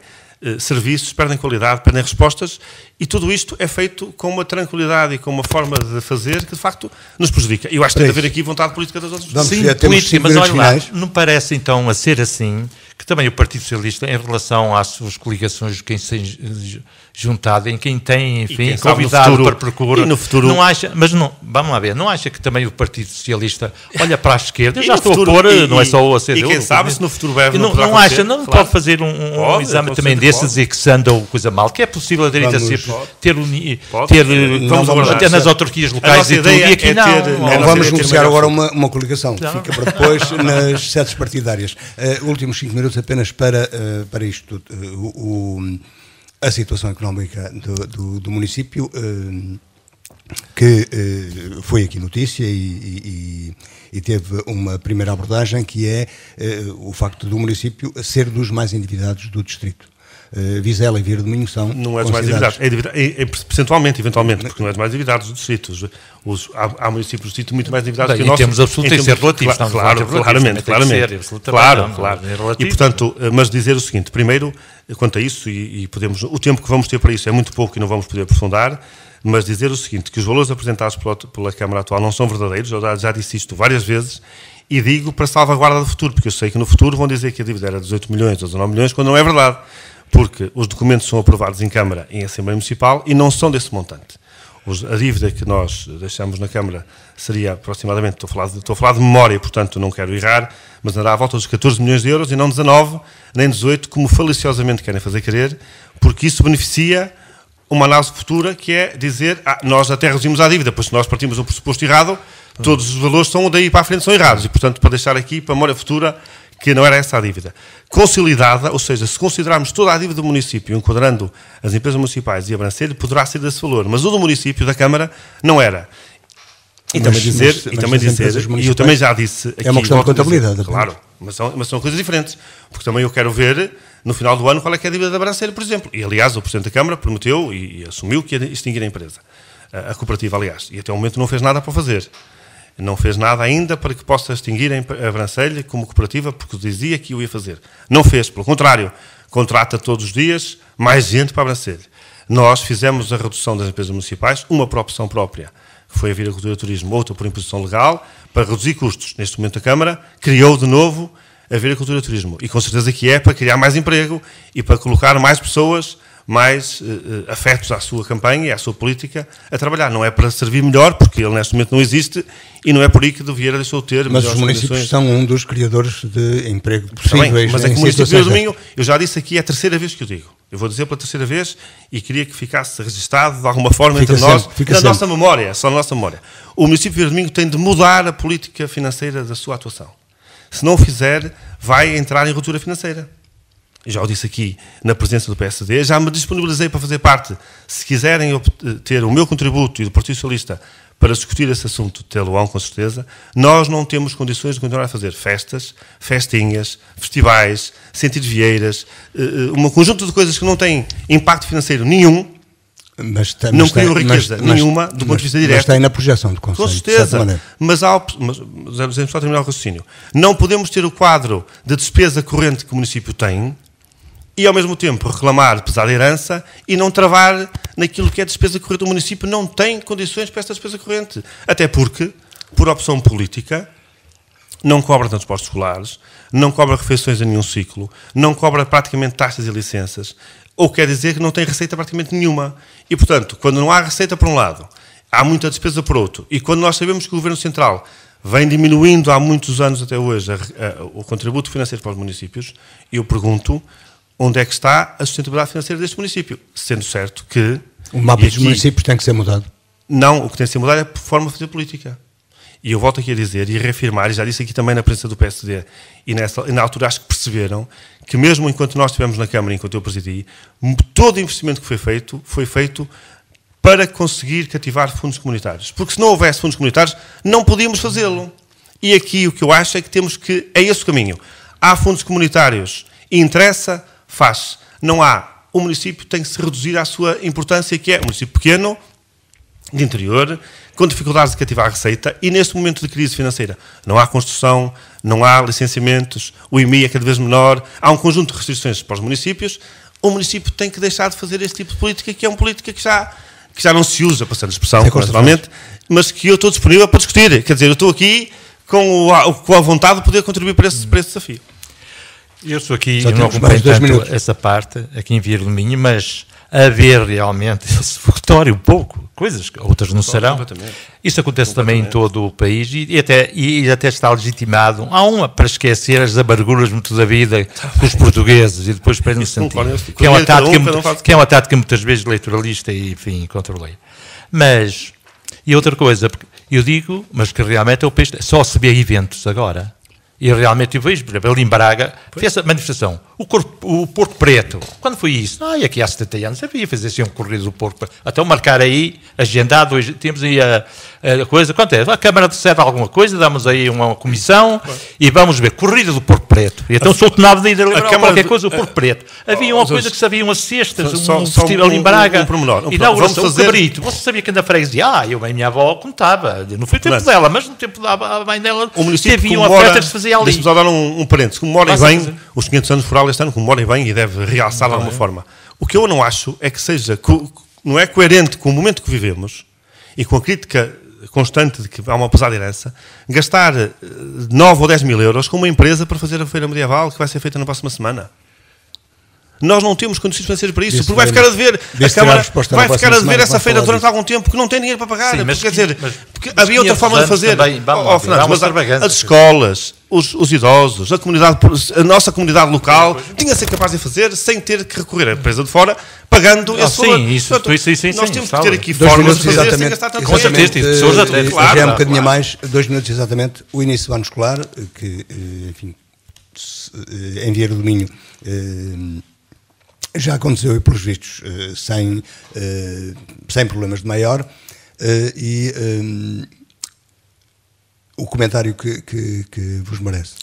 serviços, perdem qualidade, perdem respostas, e tudo isto é feito com uma tranquilidade e com uma forma de fazer que, de facto, nos prejudica. E eu acho que tem de haver aqui vontade política das outras pessoas. Sim, política, mas olha lá, não parece então a ser assim que também o Partido Socialista, em relação às suas coligações, quem se juntado, em quem tem, enfim, convidado para percorrer, no futuro, não acha, mas não, vamos lá ver, não acha que também o Partido Socialista olha para a esquerda? Eu já estou a pôr, não é só o CDU. E quem sabe se no futuro breve não acha, não pode fazer um exame também desse, dizer que se anda coisa mal, que é possível a direita ter até nas autarquias locais e tudo, e aqui não. Vamos negociar agora uma coligação, fica para depois nas sedes partidárias. Últimos 5 minutos apenas para isto. A situação económica do município, que foi aqui notícia e teve uma primeira abordagem, que é o facto do município ser dos mais endividados do distrito. Vizela e Vieira do Minho são não é dos mais endividados, é percentualmente, eventualmente, porque não é dos mais endividados do distrito. Há municípios do distrito muito mais endividados que o nosso. Em termos absolutos tem que ser relativo. Claramente. Claro. E, portanto, mas dizer o seguinte, primeiro, quanto a isso, e podemos, o tempo que vamos ter para isso é muito pouco e não vamos poder aprofundar, mas dizer o seguinte, que os valores apresentados pela Câmara atual não são verdadeiros, eu já disse isto várias vezes, e digo para salvaguarda do futuro, porque eu sei que no futuro vão dizer que a dívida era 18 milhões ou 19 milhões, quando não é verdade. Porque os documentos são aprovados em Câmara e em Assembleia Municipal e não são desse montante. A dívida que nós deixamos na Câmara seria aproximadamente, estou a falar de memória, portanto não quero errar, mas andará à volta dos 14 milhões de euros e não 19, nem 18, como faliciosamente querem fazer querer, porque isso beneficia uma análise futura, que é dizer, nós até reduzimos a dívida, pois se nós partimos do pressuposto errado, todos os valores são daí para a frente são errados, e portanto para deixar aqui para a memória futura que não era essa a dívida. Consolidada, ou seja, se considerarmos toda a dívida do município, enquadrando as empresas municipais e a Brancelho, poderá ser desse valor, mas o do município, da Câmara, não era. E também dizer, e eu também já disse aqui... É uma questão de contabilidade. Claro, mas são coisas diferentes, porque também eu quero ver, no final do ano, qual é que é a dívida da Brancelho, por exemplo. E, aliás, o Presidente da Câmara prometeu e assumiu que ia extinguir a empresa, a cooperativa, aliás, e até o momento não fez nada para fazer. Não fez nada ainda para que possa extinguir a Brancelho como cooperativa, porque dizia que o ia fazer. Não fez, pelo contrário, contrata todos os dias mais gente para a Brancelho. Nós fizemos a redução das empresas municipais, uma por opção própria, que foi a vir a cultura e turismo, outra por imposição legal, para reduzir custos. Neste momento a Câmara criou de novo a vir a cultura e turismo. E com certeza que é para criar mais emprego e para colocar mais pessoas mais afetos à sua campanha e à sua política a trabalhar. Não é para servir melhor, porque ele neste momento não existe, e não é por aí que o Vieira deixou de ter. Mas os municípios são um dos criadores de emprego possíveis. Mas é que o município de Domingo, eu já disse aqui, é a terceira vez que eu digo. Eu vou dizer pela terceira vez e queria que ficasse registado de alguma forma entre nós, na nossa memória, só na nossa memória. O município de Domingo tem de mudar a política financeira da sua atuação. Se não o fizer, vai entrar em ruptura financeira. Já o disse aqui na presença do PSD, já me disponibilizei para fazer parte. Se quiserem ter o meu contributo e do Partido Socialista para discutir esse assunto, tê-lo-ão com certeza, nós não temos condições de continuar a fazer festas, festinhas, festivais, sentidos-vieiras, um conjunto de coisas que não têm impacto financeiro nenhum, não criam riqueza nenhuma do ponto de vista direto. Mas tem na projeção de conselho. Com certeza, mas só terminar o raciocínio. Não podemos ter o quadro de despesa corrente que o município tem e, ao mesmo tempo, reclamar pesada herança e não travar naquilo que é despesa corrente. O município não tem condições para esta despesa corrente. Até porque, por opção política, não cobra transportes escolares, não cobra refeições a nenhum ciclo, não cobra praticamente taxas e licenças, ou quer dizer que não tem receita praticamente nenhuma. E, portanto, quando não há receita por um lado, há muita despesa por outro, e quando nós sabemos que o Governo Central vem diminuindo há muitos anos até hoje o contributo financeiro para os municípios, eu pergunto onde é que está a sustentabilidade financeira deste município, sendo certo que... O mapa dos municípios tem que ser mudado. Não, o que tem que ser mudado é a forma de fazer política. E eu volto aqui a dizer e a reafirmar, e já disse aqui também na presença do PSD, e na altura acho que perceberam que mesmo enquanto nós estivemos na Câmara, enquanto eu presidi, todo o investimento que foi feito para conseguir cativar fundos comunitários. Porque se não houvesse fundos comunitários, não podíamos fazê-lo. E aqui o que eu acho é que é esse o caminho. Há fundos comunitários, interessa, faz. Não há. O município tem que se reduzir à sua importância, que é um município pequeno, de interior, com dificuldades de cativar a receita, e neste momento de crise financeira não há construção, não há licenciamentos, o IMI é cada vez menor, há um conjunto de restrições para os municípios. O município tem que deixar de fazer este tipo de política, que é uma política que já não se usa, passando a expressão, naturalmente, mas que eu estou disponível para discutir. Quer dizer, eu estou aqui com a vontade de poder contribuir para esse desafio. Eu sou aqui, não acompanho tanto essa parte, aqui em Vieira do Minho, mas haver realmente esse vocatório, um pouco, coisas que outras não serão. Isso acontece também em todo o país e até está legitimado. Há uma para esquecer as amarguras muito da vida com os portugueses e depois para no sentido. Que é uma tática muitas vezes eleitoralista e, enfim, controlei. Mas, e outra coisa, eu digo, mas que realmente é o país, só se vê eventos agora. E realmente eu vejo, por exemplo, ali em Braga, fez essa manifestação, o Porco Preto. Quando foi isso? Aqui há 70 anos, havia fazer assim um corrido do Porco Preto. Até marcar aí, agendado, hoje temos aí a coisa, quanto é? A Câmara decide alguma coisa, damos aí uma comissão e vamos ver, corrida do Porco Preto. E então sou tomado de ir a lembrar qualquer coisa do Porco Preto. Havia uma coisa que sabiam as cestas, um festival ali em Braga. Inauguração, o cabrito. Você sabia que anda freguesia? Eu bem, minha avó contava. Não foi o tempo dela, mas no tempo da mãe dela, teve uma festa que se fazia ali. Deixa-me só dar um parênteses. Comemorem bem os 500 anos foral este ano, comemorem bem e deve realçar de alguma forma. O que eu não acho é que seja, não é coerente com o momento que vivemos e com a crítica constante de que há uma pesada herança, gastar 9 ou 10 mil euros com uma empresa para fazer a feira medieval que vai ser feita na próxima semana. Nós não temos condições financeiras para isso, porque vai ficar a dever, a Câmara vai ficar a dever essa feira durante algum tempo, que não tem dinheiro para pagar. Sim, mas, quer dizer, porque havia outra forma de fazer. As escolas, os idosos, a nossa comunidade local, tinha de ser capaz de fazer sem ter que recorrer à empresa de fora, pagando esse valor. Nós temos que ter aqui formas de fazer sem gastar tanto dinheiro. Claro, é um bocadinho mais, 2 minutos exatamente, o início do ano escolar, que, enfim, em Vieira do Minho, já aconteceu, pelos vistos, sem problemas de maior, o comentário que vos merece.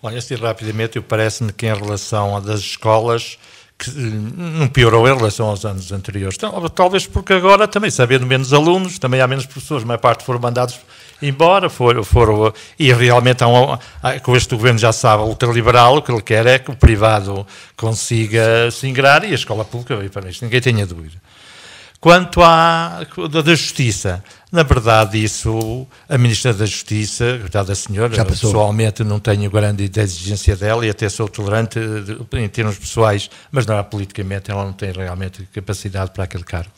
Olha, assim rapidamente, parece-me que em relação das escolas, que não piorou em relação aos anos anteriores. Então, talvez porque agora, também sabendo menos alunos, também há menos professores, a maior parte foram mandados embora, e realmente com este governo já sabe, ultraliberal, o que ele quer é que o privado consiga se ingrar e a escola pública, e para isto ninguém tenha dúvida. Quanto da Justiça, na verdade isso, a Ministra da Justiça, coitada da senhora, pessoalmente não tenho grande exigência dela e até sou tolerante em termos pessoais, mas não, politicamente ela não tem realmente capacidade para aquele cargo.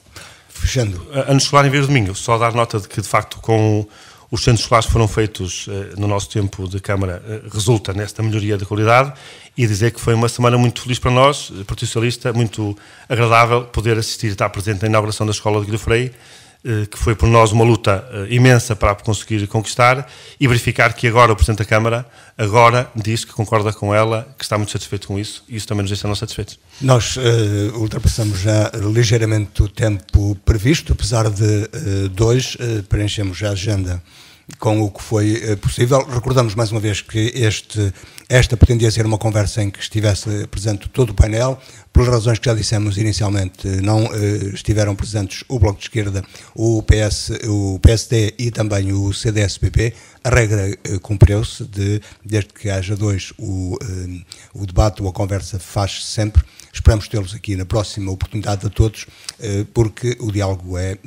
Fechando. Ano escolar em Vieira do Minho, só dar nota de que de facto com os centros escolares que foram feitos no nosso tempo de Câmara resulta nesta melhoria da qualidade e dizer que foi uma semana muito feliz para nós, Partido Socialista, muito agradável poder assistir e estar presente na inauguração da Escola de Guilho Frei, que foi por nós uma luta imensa para conseguir conquistar e verificar que agora o Presidente da Câmara diz que concorda com ela, que está muito satisfeito com isso e isso também nos deixa não satisfeitos. Nós ultrapassamos já ligeiramente o tempo previsto, apesar de hoje preenchemos já a agenda com o que foi possível. Recordamos mais uma vez que esta pretendia ser uma conversa em que estivesse presente todo o painel, pelas razões que já dissemos inicialmente, não estiveram presentes o Bloco de Esquerda, o PSD e também o CDS-PP. A regra cumpriu-se, desde que haja dois, o debate ou a conversa faz-se sempre. Esperamos tê-los aqui na próxima oportunidade a todos, porque o diálogo é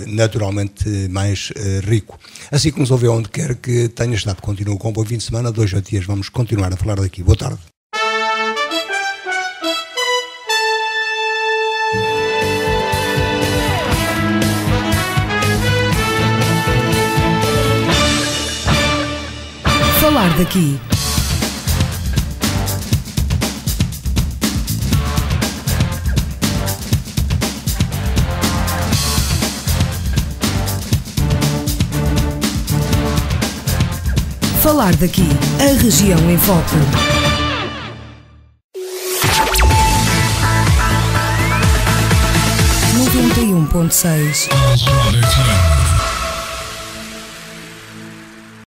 naturalmente mais rico. Assim como nos ouviu onde quer que tenha estado, continuo com um bom fim de semana. 2 ou 8 dias vamos continuar a falar daqui. Boa tarde. Falar daqui. Falar daqui, a região em foco. 91.6